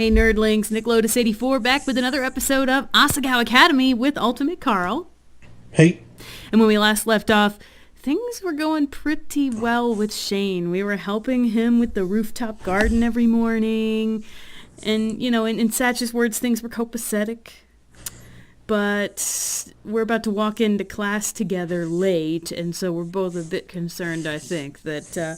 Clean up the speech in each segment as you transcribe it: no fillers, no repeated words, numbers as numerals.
Hey nerdlings, Nick Lotus84 back with another episode of Asagao Academy with UltimateCarl. Hey. And when we last left off, things were going pretty well with Shane. We were helping him with the rooftop garden every morning. And, you know, in Satch's words, things were copacetic. But we're about to walk into class together late, and so we're both a bit concerned, I think, that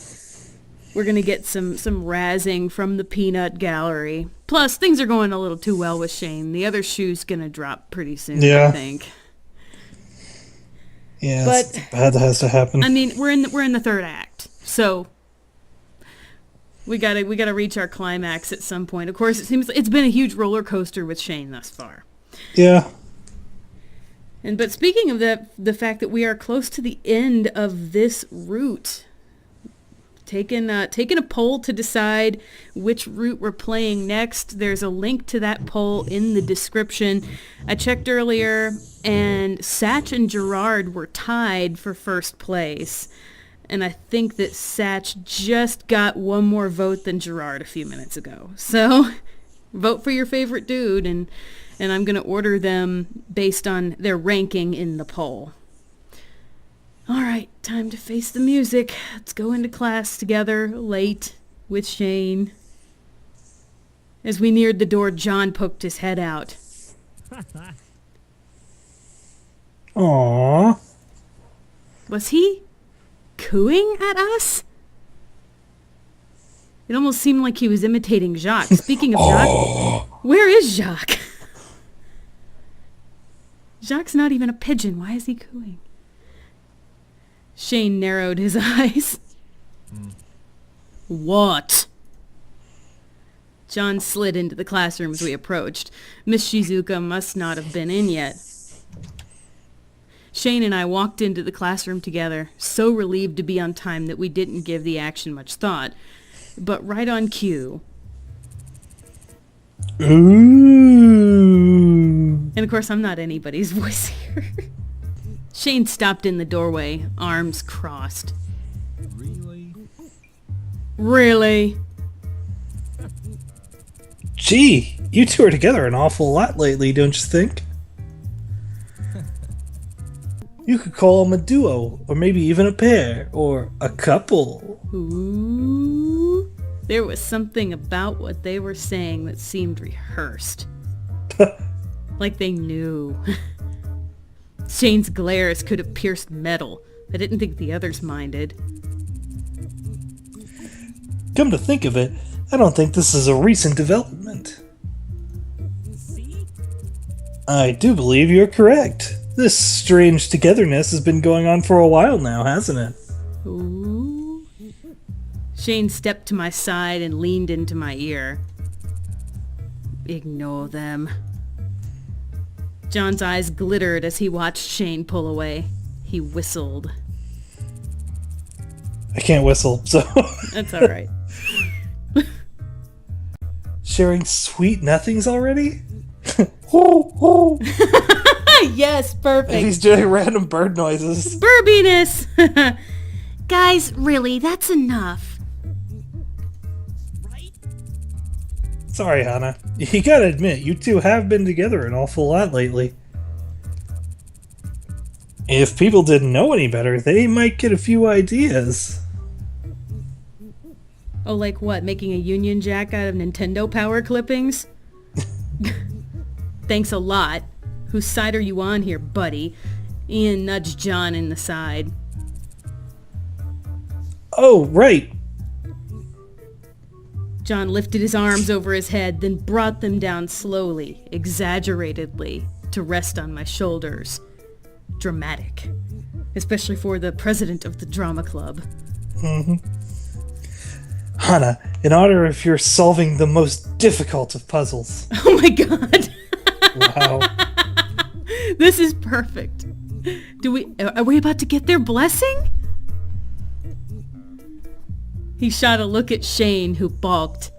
we're going to get some razzing from the peanut gallery. Plus, things are going a little too well with Shane. The other shoe's going to drop pretty soon, I think. Yeah, but bad that has to happen. I mean, we're in the third act, so we gotta reach our climax at some point. Of course, it seems it's been a huge roller coaster with Shane thus far. Yeah. But speaking of the fact that we are close to the end of this route, taking a poll to decide which route we're playing next. There's a link to that poll in the description. I checked earlier, and Satch and Gerard were tied for first place. And I think that Satch just got one more vote than Gerard a few minutes ago. So vote for your favorite dude, and I'm going to order them based on their ranking in the poll. All right, time to face the music. Let's go into class together, late, with Shane. As we neared the door, John poked his head out. Aww. Was he cooing at us? It almost seemed like he was imitating Jacques. Speaking of Jacques, where is Jacques? Jacques' not even a pigeon. Why is he cooing? Shane narrowed his eyes. What? John slid into the classroom as we approached. Miss Shizuka must not have been in yet. Shane and I walked into the classroom together, so relieved to be on time that we didn't give the action much thought. But right on cue. Ooh. And of course, I'm not anybody's voice here. Shane stopped in the doorway, arms crossed. Really? Gee, you two are together an awful lot lately, don't you think? You could call them a duo, or maybe even a pair, or a couple. Ooh. There was something about what they were saying that seemed rehearsed. Like they knew. Shane's glares could have pierced metal. I didn't think the others minded. Come to think of it, I don't think this is a recent development. I do believe you're correct. This strange togetherness has been going on for a while now, hasn't it? Ooh. Shane stepped to my side and leaned into my ear. Ignore them. John's eyes glittered as he watched Shane pull away. He whistled. I can't whistle, so... That's alright. Sharing sweet nothings already? Ho, ho. Yes, perfect. And he's doing random bird noises. Burbiness! Guys, really, that's enough. Sorry, Hannah. You gotta admit, you two have been together an awful lot lately. If people didn't know any better, they might get a few ideas. Oh, like what? Making a Union Jack out of Nintendo Power clippings? Thanks a lot. Whose side are you on here, buddy? Ian nudged John in the side. Oh, right. John lifted his arms over his head, then brought them down slowly, exaggeratedly, to rest on my shoulders. Dramatic. Especially for the president of the drama club. Mm-hmm. Hannah, in honor of your solving the most difficult of puzzles. Oh my god! Wow. This is perfect. Are we about to get their blessing? He shot a look at Shane, who balked.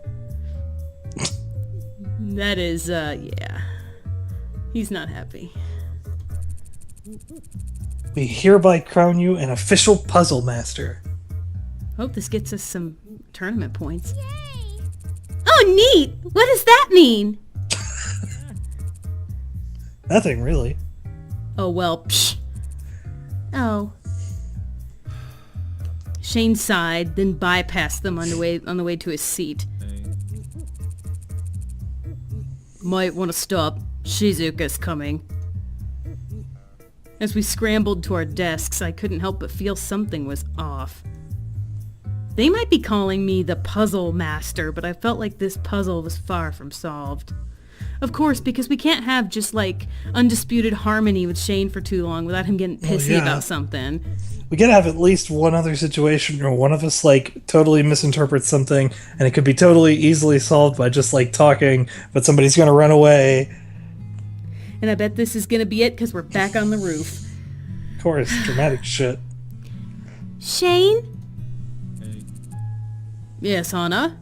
That is, yeah. He's not happy. We hereby crown you an official puzzle master. Hope this gets us some tournament points. Yay! Oh neat! What does that mean? Nothing, really. Oh, well, psh. Oh. Shane sighed, then bypassed them on the way to his seat. Might want to stop. Shizuka's coming. As we scrambled to our desks, I couldn't help but feel something was off. They might be calling me the puzzle master, but I felt like this puzzle was far from solved. Of course, because we can't have just, like, undisputed harmony with Shane for too long without him getting pissy about something. We gotta have at least one other situation where one of us, like, totally misinterprets something, and it could be totally easily solved by just, like, talking, but somebody's gonna run away. And I bet this is gonna be it, because we're back on the roof. Of course, dramatic shit. Shane? Yes, Hana?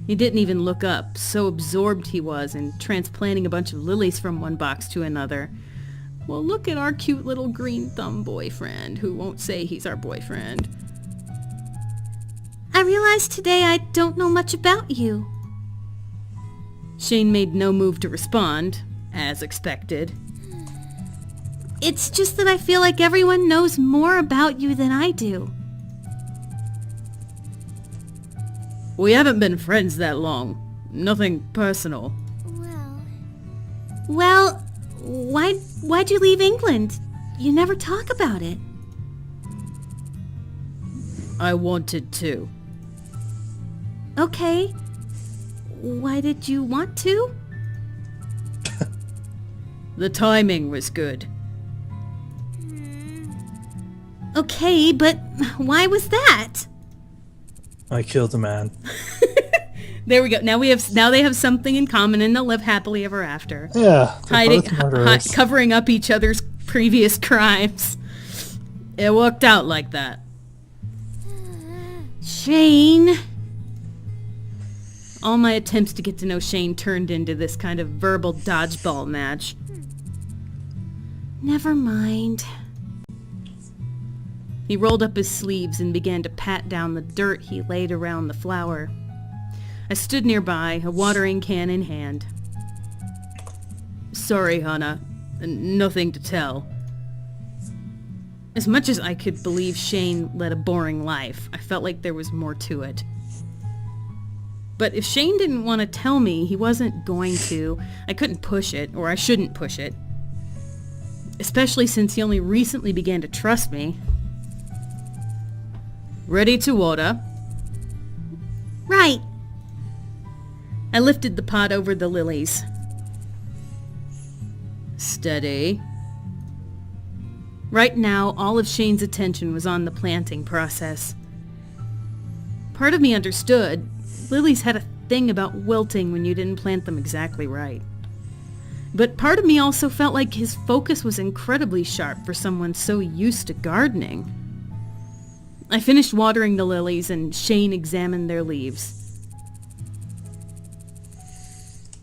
He didn't even look up, so absorbed he was in transplanting a bunch of lilies from one box to another. Well, look at our cute little green thumb boyfriend, who won't say he's our boyfriend. I realized today I don't know much about you. Shane made no move to respond, as expected. It's just that I feel like everyone knows more about you than I do. We haven't been friends that long. Nothing personal. Well, why'd you leave England? You never talk about it. I wanted to. Okay. Why did you want to? The timing was good. Okay, but why was that? I killed a man. There we go. Now they have something in common and they'll live happily ever after. Yeah, they're both murderers. Covering up each other's previous crimes. It worked out like that. Shane. All my attempts to get to know Shane turned into this kind of verbal dodgeball match. Never mind. He rolled up his sleeves and began to pat down the dirt he laid around the flower. I stood nearby, a watering can in hand. Sorry, Hana. Nothing to tell. As much as I could believe Shane led a boring life, I felt like there was more to it. But if Shane didn't want to tell me, he wasn't going to. I couldn't push it, or I shouldn't push it. Especially since he only recently began to trust me. Ready to order? Right. I lifted the pot over the lilies. Steady. Right now, all of Shane's attention was on the planting process. Part of me understood. Lilies had a thing about wilting when you didn't plant them exactly right. But part of me also felt like his focus was incredibly sharp for someone so used to gardening. I finished watering the lilies and Shane examined their leaves.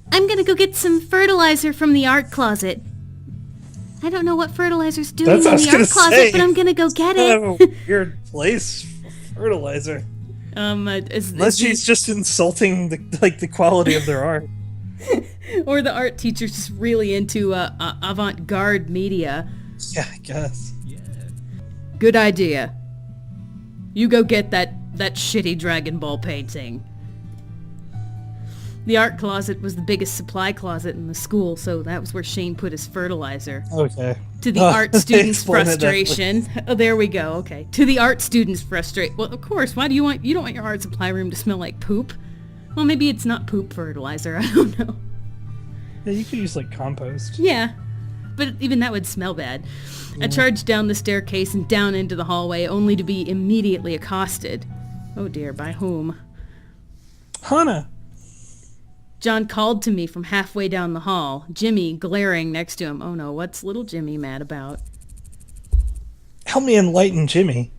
I'm gonna go get some fertilizer from the art closet. I don't know what fertilizer's doing in the art closet, but I'm gonna go get it. Kind of a weird place for fertilizer. Unless she's just insulting the quality of their art. Or the art teacher's just really into avant-garde media. Yeah, I guess. Good idea. You go get that shitty Dragon Ball painting. The art closet was the biggest supply closet in the school, so that was where Shane put his fertilizer. Okay. To the art students' frustration. Oh, there we go. Okay. To the art students' frustration. Well, of course. Why do you don't want your art supply room to smell like poop? Well, maybe it's not poop fertilizer. I don't know. Yeah, you could use like compost. Yeah, but even that would smell bad. I charged down the staircase and down into the hallway, only to be immediately accosted. Oh dear, by whom? Hana. John called to me from halfway down the hall, Jimmy glaring next to him. Oh no, what's little Jimmy mad about? Help me enlighten Jimmy.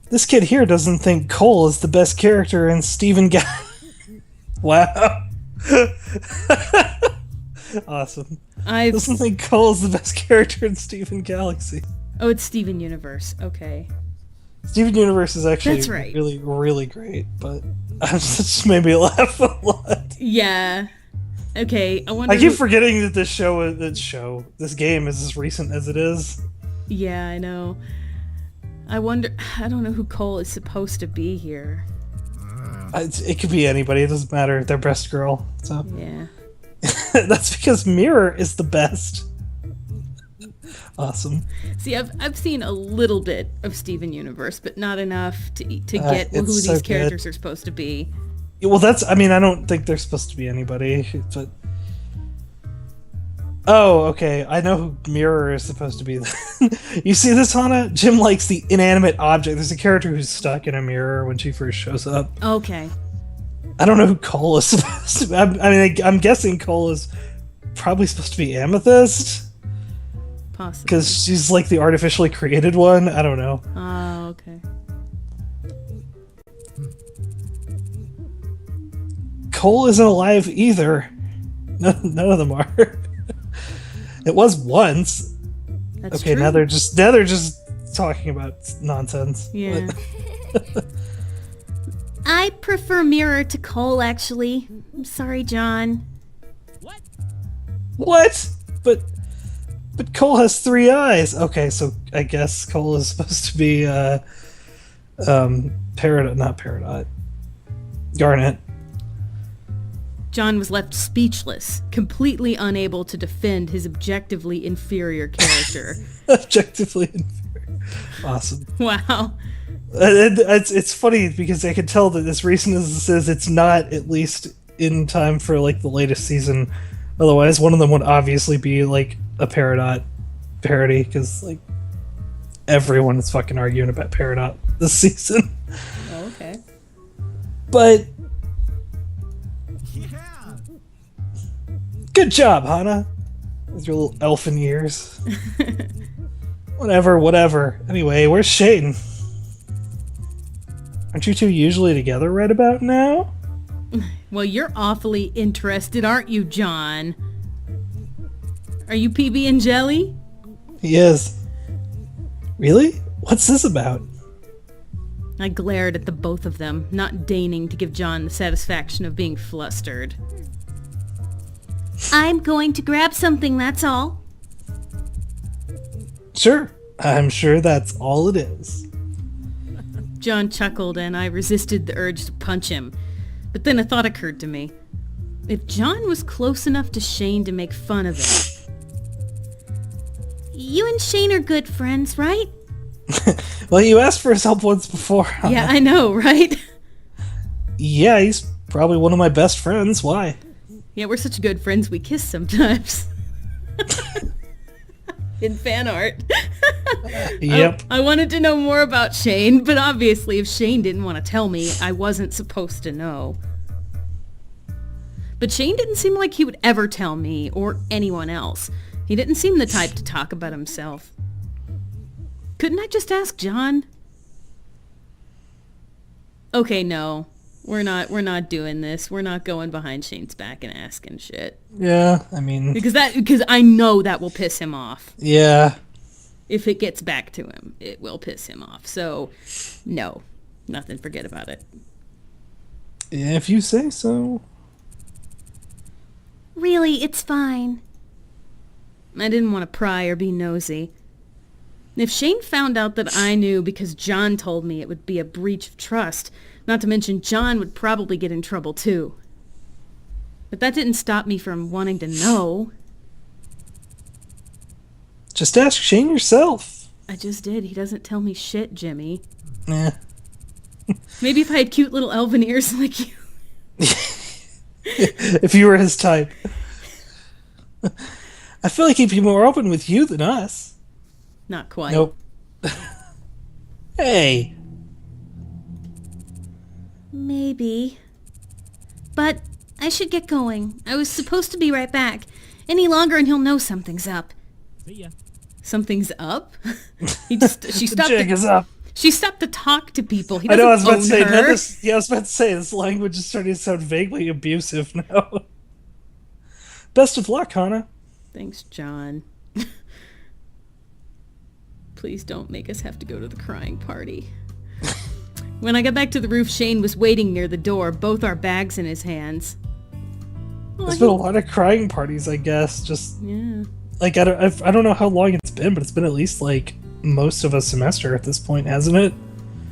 This kid here doesn't think Cole is the best character in Stephen Wow. Awesome. Doesn't think Cole is the best character in Steven Galaxy. Oh, it's Steven Universe. Okay. Steven Universe is actually That's right. really, really great, but That just made me laugh a lot. Yeah. Okay, I wonder. I keep forgetting that this game is as recent as it is. Yeah, I know. I wonder. I don't know who Cole is supposed to be here. It could be anybody. It doesn't matter. They're best girl. So Yeah. that's because Mirror is the best. Awesome. See, I've seen a little bit of Steven Universe, but not enough to get who it's these so characters good. are supposed to be. Well, I mean, I don't think they're supposed to be anybody, but... Oh, okay. I know who Mirror is supposed to be. You see this, Hana? Jim likes the inanimate object. There's a character who's stuck in a mirror when she first shows up. Okay. I don't know who Cole is supposed to be. I'm guessing Cole is probably supposed to be Amethyst. Possibly. Because she's like the artificially created one. I don't know. Oh, okay. Cole isn't alive either. None of them are. It was once. That's Okay, true. now they're just talking about nonsense. Yeah. I prefer Mirror to Cole, actually. I'm sorry, John. What? But Cole has 3 eyes. Okay, so I guess Cole is supposed to be Peridot. Garnet. John was left speechless, completely unable to defend his objectively inferior character. Objectively inferior. Awesome. Wow. It's funny because I can tell that as recent as this is, it's not at least in time for like the latest season. Otherwise, one of them would obviously be like a Peridot parody because like everyone is fucking arguing about Peridot this season. Oh, okay. But good job, Hana, with your little elfin ears. Whatever. Anyway, where's Shane? Aren't you two usually together right about now? Well, you're awfully interested, aren't you, John? Are you PB and Jelly? He is. Really? What's this about? I glared at the both of them, not deigning to give John the satisfaction of being flustered. I'm going to grab something, that's all. Sure. I'm sure that's all it is. John chuckled and I resisted the urge to punch him. But then a thought occurred to me. If John was close enough to Shane to make fun of him... You and Shane are good friends, right? Well, you asked for his help once before. Hana. Yeah, I know, right? Yeah, he's probably one of my best friends. Why? Yeah, we're such good friends we kiss sometimes. In fan art. Yep. I wanted to know more about Shane, but obviously if Shane didn't want to tell me, I wasn't supposed to know. But Shane didn't seem like he would ever tell me or anyone else. He didn't seem the type to talk about himself. Couldn't I just ask John? Okay, no. We're not doing this. We're not going behind Shane's back and asking shit. Yeah, I mean... Because I know that will piss him off. Yeah. If it gets back to him, it will piss him off. So, no. Nothing. Forget about it. If you say so. Really, it's fine. I didn't want to pry or be nosy. If Shane found out that I knew because John told me, it would be a breach of trust. Not to mention John would probably get in trouble too. But that didn't stop me from wanting to know. Just ask Shane yourself. I just did. He doesn't tell me shit, Jimmy. Eh. Maybe if I had cute little elven ears like you. If you were his type. I feel like he'd be more open with you than us. Not quite. Nope. Hey. Maybe. But I should get going. I was supposed to be right back. Any longer and he'll know something's up. See ya. Something's up? She The stopped jig is up. She stopped to talk to people. He I doesn't know, I was about to say, own her. I was about to say, this language is starting to sound vaguely abusive now. Best of luck, Hana. Thanks, John. Please don't make us have to go to the crying party. When I got back to the roof, Shane was waiting near the door, both our bags in his hands. There's been a lot of crying parties, I guess. Just Yeah. like I don't know how long it's been, but it's been at least like most of a semester at this point, hasn't it?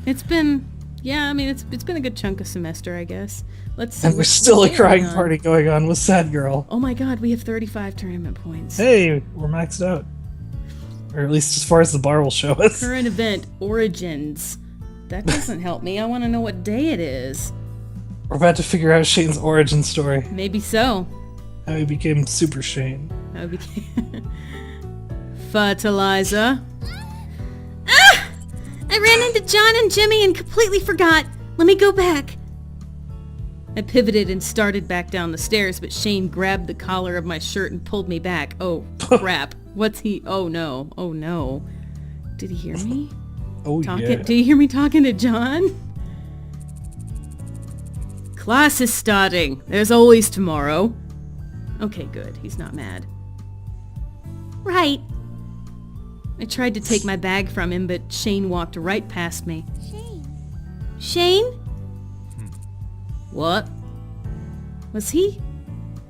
It's been, yeah, I mean, it's been a good chunk of semester, I guess. Let's see. And there's still a crying party going on with Sad Girl. Oh my god, we have 35 tournament points. Hey, we're maxed out. Or at least as far as the bar will show us. Current event, Origins. That doesn't help me. I want to know what day it is. We're about to figure out Shane's origin story. Maybe so. How he became Super Shane. How we Fertilizer. Ah! I ran into John and Jimmy and completely forgot. Let me go back. I pivoted and started back down the stairs, but Shane grabbed the collar of my shirt and pulled me back. Oh, crap. What's he? Oh, no. Oh, no. Did he hear me? Oh, Talking? yeah. Do you hear me talking to John? Class is starting. There's always tomorrow. Okay, good. He's not mad. Right. I tried to take my bag from him, but Shane walked right past me. Shane? What? Was he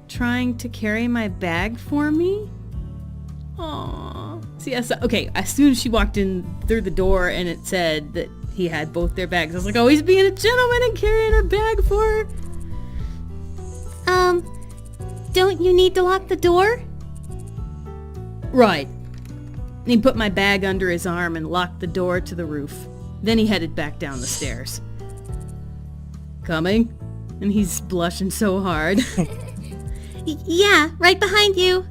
trying to carry my bag for me? Aww. See, okay, as soon as she walked in through the door and it said that he had both their bags, I was like, oh, he's being a gentleman and carrying her bag for her. Don't you need to lock the door? Right. He put my bag under his arm and locked the door to the roof. Then he headed back down the stairs. Coming? And he's blushing so hard. Yeah, right behind you.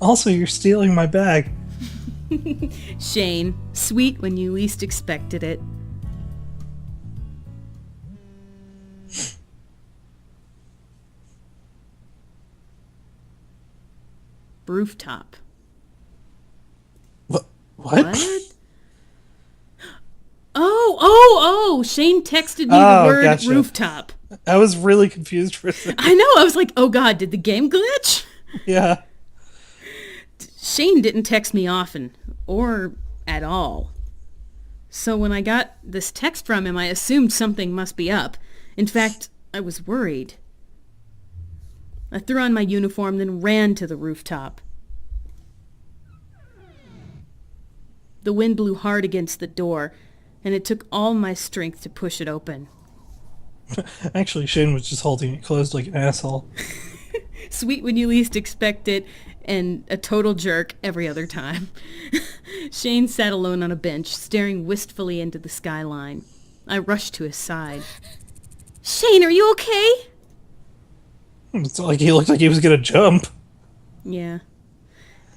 Also, you're stealing my bag. Shane, sweet when you least expected it. Rooftop. What? What? Oh! Shane texted me the word gotcha. rooftop. I was really confused for a second. I know, I was like, oh god, did the game glitch? Yeah. Shane didn't text me often, or at all. So when I got this text from him, I assumed something must be up. In fact, I was worried. I threw on my uniform, then ran to the rooftop. The wind blew hard against the door, and it took all my strength to push it open. Actually, Shane was just holding it closed like an asshole. Sweet when you least expect it, and a total jerk every other time. Shane sat alone on a bench, staring wistfully into the skyline. I rushed to his side. Shane, are you okay? It's not like he looked like he was gonna jump. Yeah.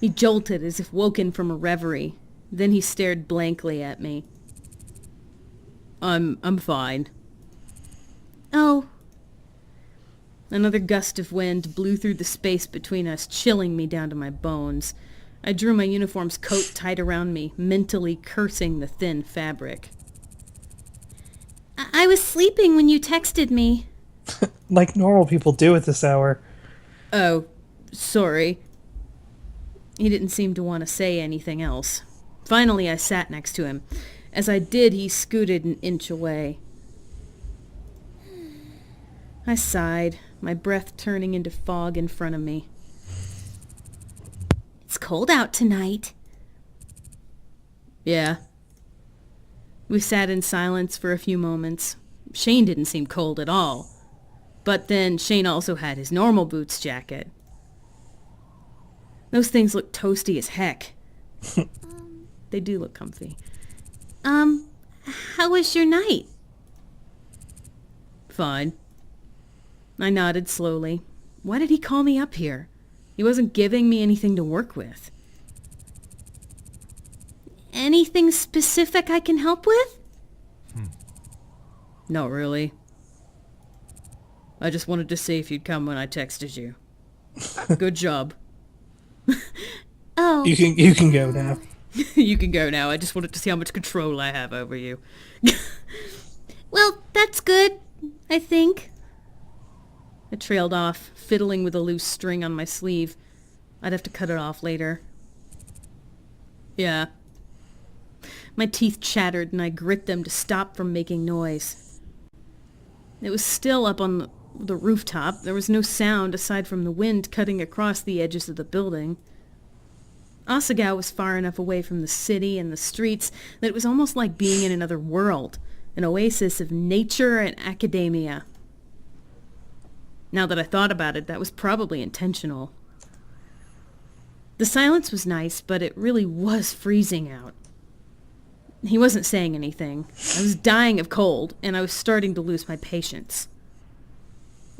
He jolted as if woken from a reverie. Then he stared blankly at me. I'm fine. Oh. Another gust of wind blew through the space between us, chilling me down to my bones. I drew my uniform's coat tight around me, mentally cursing the thin fabric. I was sleeping when you texted me. Like normal people do at this hour. Oh, sorry. He didn't seem to want to say anything else. Finally, I sat next to him. As I did, he scooted an inch away. I sighed, my breath turning into fog in front of me. It's cold out tonight. Yeah. We sat in silence for a few moments. Shane didn't seem cold at all. But then Shane also had his normal boots jacket. Those things look toasty as heck. They do look comfy. How was your night? Fine. I nodded slowly. Why did he call me up here? He wasn't giving me anything to work with. Anything specific I can help with? Not really. I just wanted to see if you'd come when I texted you. Good job. Oh. You can go now. You can go now. I just wanted to see how much control I have over you. Well, that's good, I think. I trailed off, fiddling with a loose string on my sleeve. I'd have to cut it off later. Yeah. My teeth chattered and I grit them to stop from making noise. It was still up on the rooftop. There was no sound aside from the wind cutting across the edges of the building. Asagao was far enough away from the city and the streets that it was almost like being in another world, an oasis of nature and academia. Now that I thought about it, that was probably intentional. The silence was nice, but it really was freezing out. He wasn't saying anything. I was dying of cold, and I was starting to lose my patience.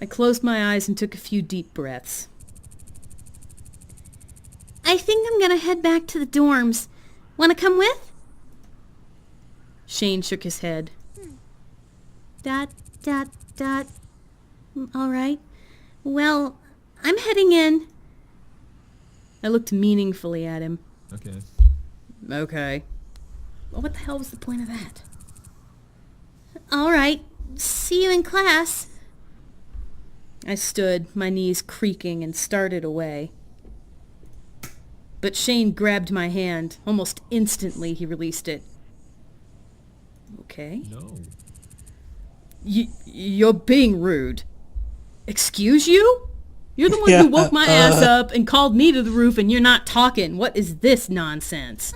I closed my eyes and took a few deep breaths. I think I'm gonna head back to the dorms. Wanna come with? Shane shook his head. Dot. All right. Well, I'm heading in. I looked meaningfully at him. Okay. Well, what the hell was the point of that? All right. See you in class. I stood, my knees creaking, and started away. But Shane grabbed my hand. Almost instantly, he released it. Okay. No. You're being rude. Excuse you? You're the one who woke my ass up and called me to the roof, and you're not talking. What is this nonsense?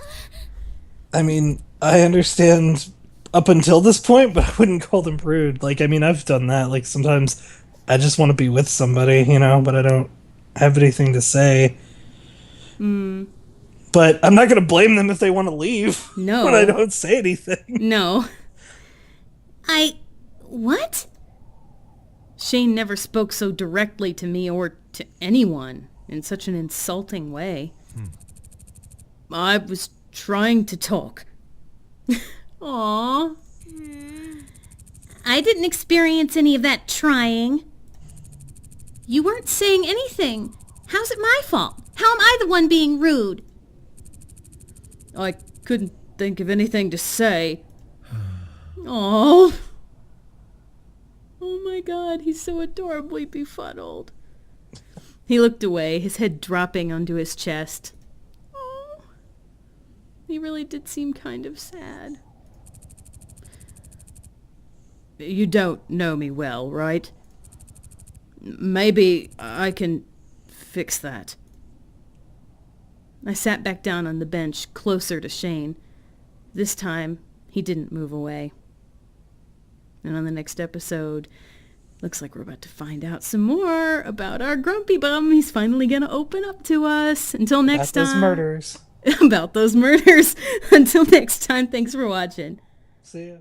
I mean, I understand up until this point, but I wouldn't call them rude. Like, I mean, I've done that. Like, sometimes I just want to be with somebody, you know, but I don't have anything to say. But I'm not going to blame them if they want to leave. No. When I don't say anything. No. What? Shane never spoke so directly to me or to anyone in such an insulting way. I was trying to talk. Aww. I didn't experience any of that trying. You weren't saying anything. How's it my fault? How am I the one being rude? I couldn't think of anything to say. Oh. Oh my God, he's so adorably befuddled. He looked away, his head dropping onto his chest. Oh. He really did seem kind of sad. You don't know me well, right? Maybe I can fix that. I sat back down on the bench, closer to Shane. This time, he didn't move away. And on the next episode, looks like we're about to find out some more about our grumpy bum. He's finally going to open up to us. Until next time. About those murders. About those murders. Until next time, thanks for watching. See ya.